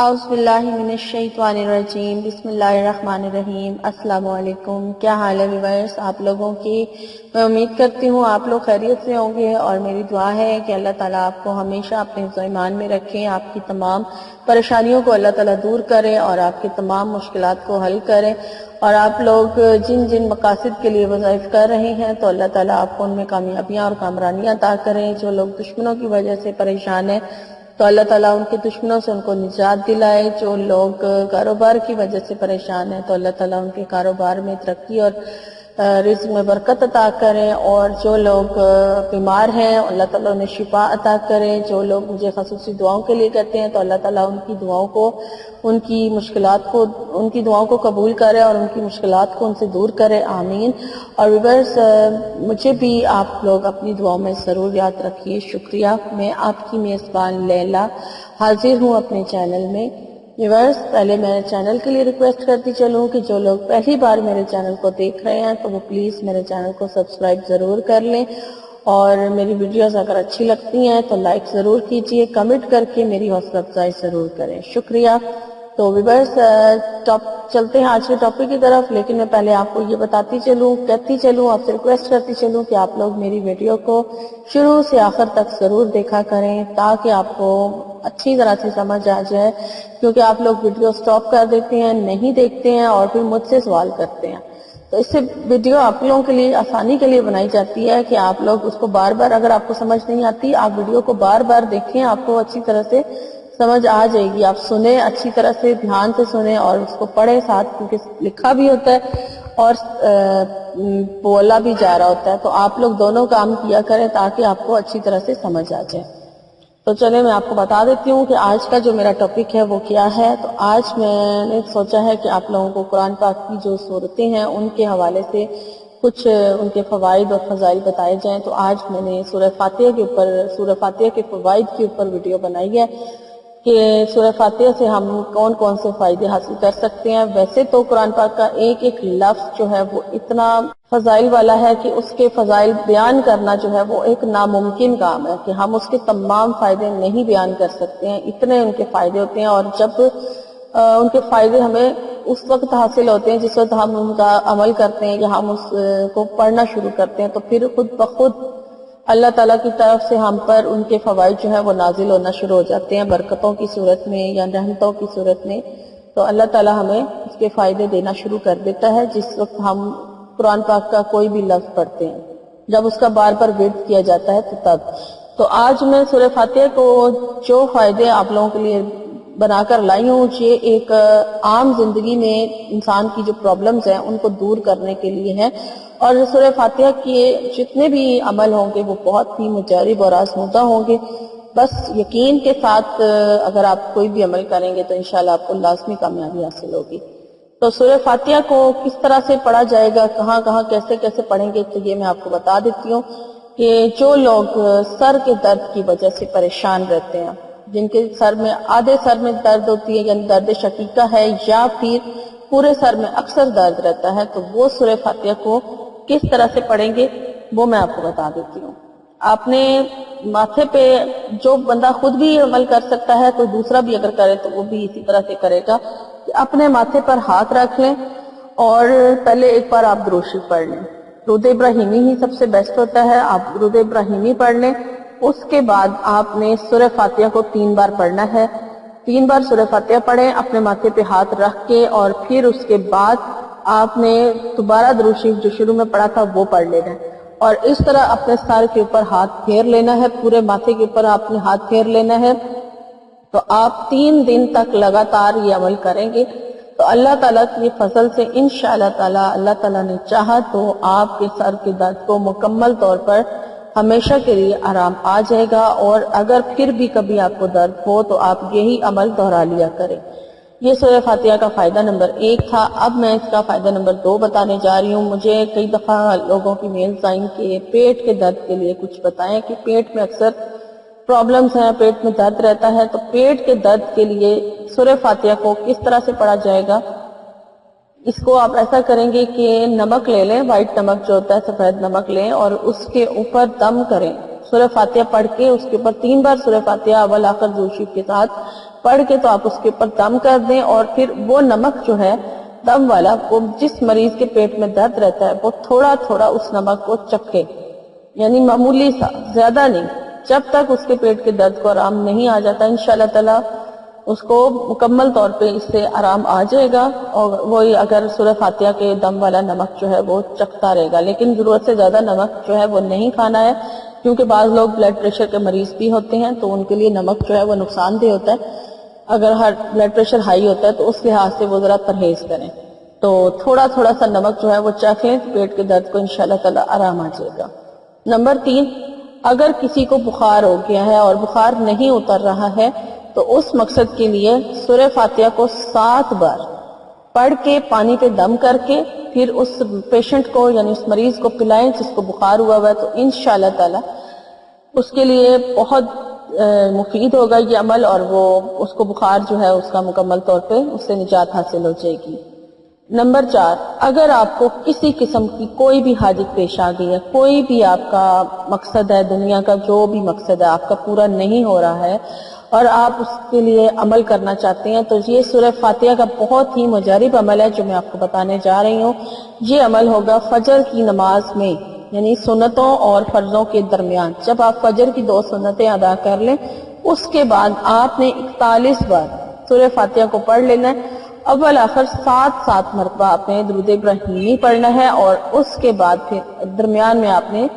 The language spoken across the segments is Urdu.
اعوذ باللہ من الشیطان الرجیم، بسم اللہ الرحمن الرحیم۔ السلام علیکم، کیا حال ہے ویورز آپ لوگوں کی؟ میں امید کرتی ہوں آپ لوگ خیریت سے ہوں گے، اور میری دعا ہے کہ اللہ تعالیٰ آپ کو ہمیشہ اپنے حفظ و ایمان میں رکھیں، آپ کی تمام پریشانیوں کو اللہ تعالیٰ دور کرے اور آپ کی تمام مشکلات کو حل کرے، اور آپ لوگ جن جن مقاصد کے لیے وظائف کر رہے ہیں تو اللہ تعالیٰ آپ کو ان میں کامیابیاں اور کامرانیاں عطا کریں۔ جو لوگ دشمنوں کی وجہ سے پریشان ہیں تو اللہ تعالیٰ ان کے دشمنوں سے ان کو نجات دلائے۔ جو لوگ کاروبار کی وجہ سے پریشان ہیں تو اللہ تعالیٰ ان کے کاروبار میں ترقی اور رزق میں برکت عطا کرے، اور جو لوگ بیمار ہیں اللہ تعالیٰ انہیں شفا عطا کرے۔ جو لوگ مجھے خصوصی دعاؤں کے لیے کرتے ہیں تو اللہ تعالیٰ ان کی دعاؤں کو، ان کی مشکلات کو، ان کی دعاؤں کو قبول کرے اور ان کی مشکلات کو ان سے دور کرے، آمین۔ اور ویورز مجھے بھی آپ لوگ اپنی دعاؤں میں ضرور یاد رکھیے، شکریہ۔ میں آپ کی میزبان لیلا حاضر ہوں اپنے چینل میں۔ ویورز پہلے میں چینل کے لیے ریکویسٹ کرتی چلوں کہ جو لوگ پہلی بار میرے چینل کو دیکھ رہے ہیں تو وہ پلیز میرے چینل کو سبسکرائب ضرور کر لیں، اور میری ویڈیوز اگر اچھی لگتی ہیں تو لائک ضرور کیجئے، کمنٹ کر کے میری حوصلہ افزائی ضرور کریں، شکریہ۔ تو ویورز چلتے ہیں آج کے ٹاپک کی طرف، لیکن میں پہلے آپ کو یہ بتاتی چلوں، کہتی چلوں، آپ سے ریکویسٹ کرتی چلوں کہ آپ لوگ میری ویڈیو کو شروع سے آخر تک ضرور دیکھا کریں تاکہ آپ کو اچھی طرح سے سمجھ آ جائے، کیونکہ آپ لوگ ویڈیو سٹاپ کر دیتے ہیں، نہیں دیکھتے ہیں اور پھر مجھ سے سوال کرتے ہیں۔ تو اس سے ویڈیو آپ لوگوں کے لیے آسانی کے لیے بنائی جاتی ہے کہ آپ لوگ اس کو بار بار، اگر آپ کو سمجھ نہیں آتی آپ ویڈیو کو بار بار دیکھیں، آپ کو اچھی طرح سے سمجھ آ جائے گی۔ آپ سنیں، اچھی طرح سے دھیان سے سنیں اور اس کو پڑھیں ساتھ، کیونکہ لکھا بھی ہوتا ہے اور بولا بھی جا رہا ہوتا ہے، تو آپ لوگ دونوں کام کیا کریں تاکہ آپ کو اچھی طرح سے سمجھ آ جائے۔ تو چلیں میں آپ کو بتا دیتی ہوں کہ آج کا جو میرا ٹاپک ہے وہ کیا ہے۔ تو آج میں نے سوچا ہے کہ آپ لوگوں کو قرآن پاک کی جو صورتیں ہیں ان کے حوالے سے کچھ ان کے فوائد اور فضائل بتائے جائیں۔ تو آج میں نے سورہ فاتحہ کے فوائد کے اوپر ویڈیو بنائی ہے کہ سورہ فاتحہ سے ہم کون کون سے فائدے حاصل کر سکتے ہیں۔ ویسے تو قرآن پاک کا ایک ایک لفظ جو ہے وہ اتنا فضائل والا ہے کہ اس کے فضائل بیان کرنا جو ہے وہ ایک ناممکن کام ہے کہ ہم اس کے تمام فائدے نہیں بیان کر سکتے ہیں، اتنے ان کے فائدے ہوتے ہیں۔ اور جب ان کے فائدے ہمیں اس وقت حاصل ہوتے ہیں جس وقت ہم ان کا عمل کرتے ہیں یا ہم اس کو پڑھنا شروع کرتے ہیں، تو پھر خود بخود اللہ تعالیٰ کی طرف سے ہم پر ان کے فوائد جو ہے وہ نازل ہونا شروع ہو جاتے ہیں، برکتوں کی صورت میں یا رحمتوں کی صورت میں۔ تو اللہ تعالیٰ ہمیں اس کے فائدے دینا شروع کر دیتا ہے جس وقت ہم قرآن پاک کا کوئی بھی لفظ پڑھتے ہیں، جب اس کا بار بار ورد کیا جاتا ہے تو تب۔ تو آج میں سورہ فاتحہ کو جو فائدے آپ لوگوں کے لیے بنا کر لائی ہوں، یہ ایک عام زندگی میں انسان کی جو پرابلمز ہیں ان کو دور کرنے کے لیے ہے، اور سورہ فاتحہ کے جتنے بھی عمل ہوں گے وہ بہت ہی مجرب اور آزمودہ ہوں گے۔ بس یقین کے ساتھ اگر آپ کوئی بھی عمل کریں گے تو انشاءاللہ آپ کو لازمی کامیابی حاصل ہوگی۔ تو سورہ فاتحہ کو کس طرح سے پڑھا جائے گا، کہاں کہاں کیسے کیسے پڑھیں گے، تو یہ میں آپ کو بتا دیتی ہوں کہ جو لوگ سر کے درد کی وجہ سے پریشان رہتے ہیں، جن کے سر میں آدھے سر میں درد ہوتی ہے یعنی درد شقیقہ ہے، یا پھر پورے سر میں اکثر درد رہتا ہے، تو وہ سورہ فاتحہ کو کس طرح سے پڑھیں گے وہ میں آپ کو بتا دیتی ہوں۔ آپ نے ماتھے پہ، جو بندہ خود بھی عمل کر سکتا ہے کوئی دوسرا بھی اگر کرے تو وہ بھی اسی طرح سے کرے گا کہ اپنے ماتھے پر ہاتھ رکھ لیں اور پہلے ایک بار آپ درود شریف پڑھ لیں۔ درود ابراہیمی ہی سب سے بیسٹ ہوتا ہے، آپ درود ابراہیمی پڑھ لیں۔ اس کے بعد آپ نے سورہ فاتحہ کو 3 بار پڑھنا ہے، 3 بار سورہ فاتحہ پڑھیں اپنے ماتھے پہ ہاتھ رکھ کے، اور پھر اس کے بعد آپ نے دوبارہ درود شریف جو شروع میں پڑھا تھا وہ پڑھ لینا ہے، اور اس طرح اپنے سر کے اوپر ہاتھ پھیر لینا ہے، پورے ماتھے کے اوپر آپ نے ہاتھ پھیر لینا ہے۔ تو آپ 3 دن تک لگاتار یہ عمل کریں گے تو اللہ تعالیٰ کی فضل سے انشاءاللہ تعالیٰ، اللہ تعالیٰ نے چاہا تو آپ کے سر کے درد کو مکمل طور پر ہمیشہ کے لیے آرام آ جائے گا، اور اگر پھر بھی کبھی آپ کو درد ہو تو آپ یہی عمل دہرا لیا کریں۔ یہ سورہ فاتحہ کا فائدہ نمبر 1 تھا۔ اب میں اس کا فائدہ نمبر 2 بتانے جا رہی ہوں۔ مجھے کئی دفعہ لوگوں کی میلز آئیں کہ پیٹ کے درد کے لیے کچھ بتائیں، کہ پیٹ میں اکثر پرابلمز ہیں، پیٹ میں درد رہتا ہے، تو پیٹ کے درد کے لیے سورہ فاتحہ کو کس طرح سے پڑھا جائے گا۔ اس کو آپ ایسا کریں گے کہ نمک لے لیں، وائٹ نمک جو ہوتا ہے، سفید نمک لیں، اور اس کے اوپر دم کریں، سورہ فاتحہ پڑھ کے اس کے اوپر 3 بار سورہ فاتحہ اول آخر درود شریف کے ساتھ پڑھ کے تو آپ اس کے اوپر دم کر دیں، اور پھر وہ نمک جو ہے دم والا، وہ جس مریض کے پیٹ میں درد رہتا ہے وہ تھوڑا تھوڑا اس نمک کو چکھے، یعنی معمولی سا، زیادہ نہیں، جب تک اس کے پیٹ کے درد کو آرام نہیں آ جاتا انشاءاللہ تعالی اس کو مکمل طور پہ اس سے آرام آ جائے گا، اور وہی اگر سورہ فاتحہ کے دم والا نمک جو ہے وہ چکھتا رہے گا، لیکن ضرورت سے زیادہ نمک جو ہے وہ نہیں کھانا ہے، کیونکہ بعض لوگ بلڈ پریشر کے مریض بھی ہوتے ہیں تو ان کے لیے نمک جو ہے وہ نقصان دہ ہوتا ہے، اگر ہر بلڈ پریشر ہائی ہوتا ہے تو اس لحاظ سے وہ ذرا پرہیز کریں، تو تھوڑا تھوڑا سا نمک جو ہے وہ چکھ لیں، پیٹ کے درد کو انشاءاللہ تعالی آرام آ جائے گا۔ نمبر 3، اگر کسی کو بخار ہو گیا ہے اور بخار نہیں اتر رہا ہے تو اس مقصد کے لیے سورہ فاتحہ کو 7 بار پڑھ کے پانی پہ دم کر کے پھر اس پیشنٹ کو یعنی اس مریض کو پلائیں جس کو بخار ہوا ہے، تو انشاءاللہ تعالی اس کے لیے بہت مفید ہوگا یہ عمل، اور وہ اس کو بخار جو ہے اس کا مکمل طور پہ اس سے نجات حاصل ہو جائے گی۔ نمبر 4، اگر آپ کو کسی قسم کی کوئی بھی حاجت پیش آ گئی ہے، کوئی بھی آپ کا مقصد ہے، دنیا کا جو بھی مقصد ہے آپ کا پورا نہیں ہو رہا ہے اور آپ اس کے لیے عمل کرنا چاہتے ہیں، تو یہ سورہ فاتحہ کا بہت ہی مجرب عمل ہے جو میں آپ کو بتانے جا رہی ہوں۔ یہ عمل ہوگا فجر کی نماز میں، یعنی سنتوں اور فرضوں کے درمیان، جب آپ فجر کی 2 سنتیں ادا کر لیں اس کے بعد آپ نے 41 بار سورہ فاتحہ کو پڑھ لینا ہے، اول آخر 7 مرتبہ آپ نے درود ابراہیمی پڑھنا ہے، اور اس کے بعد پھر درمیان میں آپ نے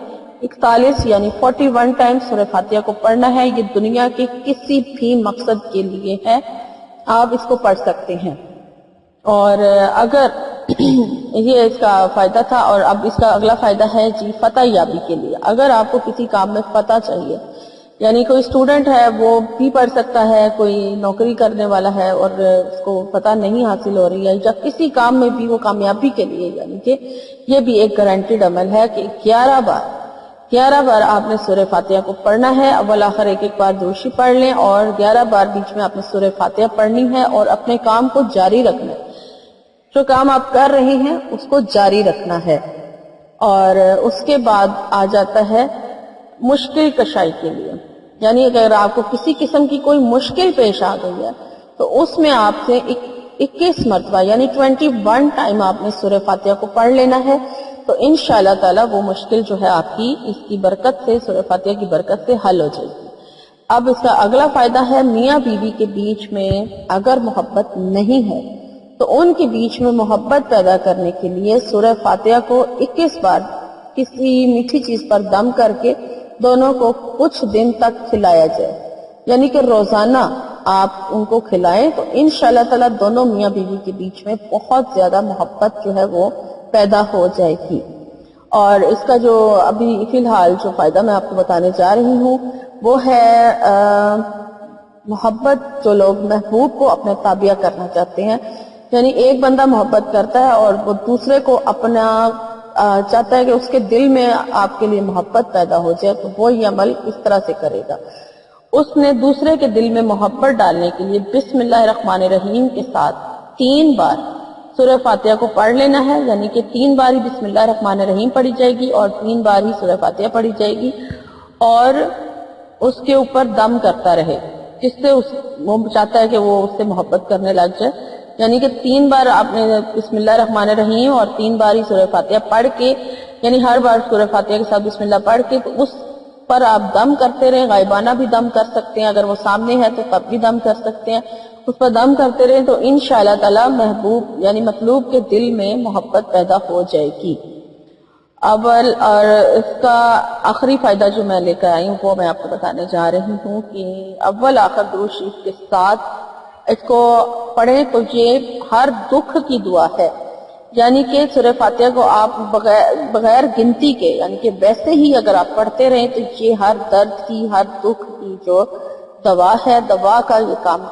41 یعنی 41 ٹائم سورہ فاتحہ کو پڑھنا ہے۔ یہ دنیا کے کسی بھی مقصد کے لیے ہے، آپ اس کو پڑھ سکتے ہیں۔ اور اگر یہ اس کا فائدہ تھا، اور اب اس کا اگلا فائدہ ہے جی فتح یابی کے لیے۔ اگر آپ کو کسی کام میں فتح چاہیے، یعنی کوئی اسٹوڈنٹ ہے وہ بھی پڑھ سکتا ہے، کوئی نوکری کرنے والا ہے اور اس کو فتح نہیں حاصل ہو رہی ہے، یا کسی کام میں بھی وہ کامیابی کے لیے، یعنی کہ یہ بھی ایک گارنٹیڈ عمل ہے کہ 11 بار آپ نے سورہ فاتحہ کو پڑھنا ہے، اول آخر ایک بار دوشی پڑھ لیں، اور 11 بار بیچ میں آپ نے سورہ فاتحہ پڑھنی ہے، اور اپنے کام کو جاری رکھنا ہے، جو کام آپ کر رہے ہیں اس کو جاری رکھنا ہے۔ اور اس کے بعد آ جاتا ہے مشکل کشائی کے لیے، یعنی اگر آپ کو کسی قسم کی کوئی مشکل پیش آ گئی ہے تو اس میں آپ سے 21 مرتبہ یعنی 21 ٹائم آپ نے سورہ فاتحہ کو پڑھ لینا ہے، تو انشاءاللہ تعالی وہ مشکل جو ہے آپ کی اس کی برکت سے، سورہ فاتحہ کی برکت سے حل ہو جائے گی۔ اب اس کا اگلا فائدہ ہے میاں بیوی کے بیچ میں اگر محبت نہیں ہے تو ان کے بیچ میں محبت پیدا کرنے کے لیے سورہ فاتحہ کو 21 بار کسی میٹھی چیز پر دم کر کے دونوں کو کچھ دن تک کھلایا جائے، یعنی کہ روزانہ آپ ان کو کھلائیں، تو انشاءاللہ تعالی دونوں میاں بیوی کے بیچ میں بہت زیادہ محبت جو ہے وہ پیدا ہو جائے گی۔ اور اس کا جو ابھی فی الحال جو فائدہ میں آپ کو بتانے جا رہی ہوں وہ ہے محبت، جو لوگ محبوب کو اپنے تابع کرنا چاہتے ہیں، یعنی ایک بندہ محبت کرتا ہے اور وہ دوسرے کو اپنا چاہتا ہے کہ اس کے دل میں آپ کے لیے محبت پیدا ہو جائے، تو وہ یہ عمل اس طرح سے کرے گا۔ اس نے دوسرے کے دل میں محبت ڈالنے کے لیے بسم اللہ الرحمن الرحیم کے ساتھ 3 بار سورہ فاتحہ کو پڑھ لینا ہے، یعنی کہ 3 بار ہی بسم اللہ الرحمن الرحیم پڑھی جائے گی اور 3 بار ہی سورہ فاتحہ پڑھی جائے گی، اور اس کے اوپر دم کرتا رہے، جس سے وہ چاہتا ہے کہ وہ اس سے محبت کرنے لگ جائے، یعنی کہ 3 بار آپ نے بسم اللہ الرحمن الرحیم اور 3 بار ہی سورہ فاتحہ پڑھ کے، یعنی ہر بار سورہ فاتحہ کے ساتھ بسم اللہ پڑھ کے، تو اس پر آپ دم کرتے رہیں، غائبانہ بھی دم کر سکتے ہیں، اگر وہ سامنے ہے تو تب بھی دم کر سکتے ہیں، اس پر دم کرتے رہیں، تو انشاءاللہ تعالی محبوب یعنی مطلوب کے دل میں محبت پیدا ہو جائے گی۔ اول اور اس کا آخری فائدہ جو میں لے کر آئی ہوں وہ میں آپ کو بتانے جا رہی ہوں کہ اول آخر درود شریف کے ساتھ اس کو پڑھیں تو یہ ہر دکھ کی دعا ہے، یعنی کہ سورہ فاتحہ کو آپ بغیر گنتی کے، یعنی کہ ویسے ہی اگر آپ پڑھتے رہیں تو یہ ہر درد کی، ہر دکھ کی جو دوا ہے، دوا کا یہ کام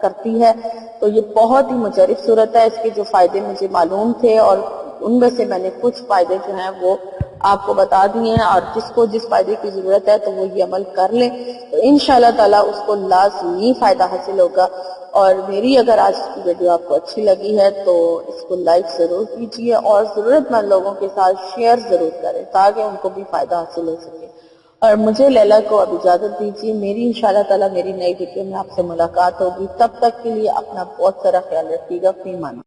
کرتی ہے، تو یہ بہت ہی مجرب صورت ہے۔ اس کے جو فائدے مجھے معلوم تھے اور ان میں سے میں نے کچھ فائدے جو ہیں وہ آپ کو بتا دیے ہیں، اور جس کو جس فائدے کی ضرورت ہے تو وہ یہ عمل کر لیں، تو انشاءاللہ تعالیٰ اس کو لازمی فائدہ حاصل ہوگا۔ اور میری اگر آج کی ویڈیو آپ کو اچھی لگی ہے تو اس کو لائک ضرور کیجیے، اور ضرورت مند لوگوں کے ساتھ شیئر ضرور کریں تاکہ ان کو بھی فائدہ حاصل ہو سکے۔ اور مجھے لیلا کو اب اجازت دیجیے، میری انشاءاللہ تعالی میری نئی ویڈیو میں آپ سے ملاقات ہوگی، تب تک کے لیے اپنا بہت سارا خیال رکھیے گا، فی امان اللہ۔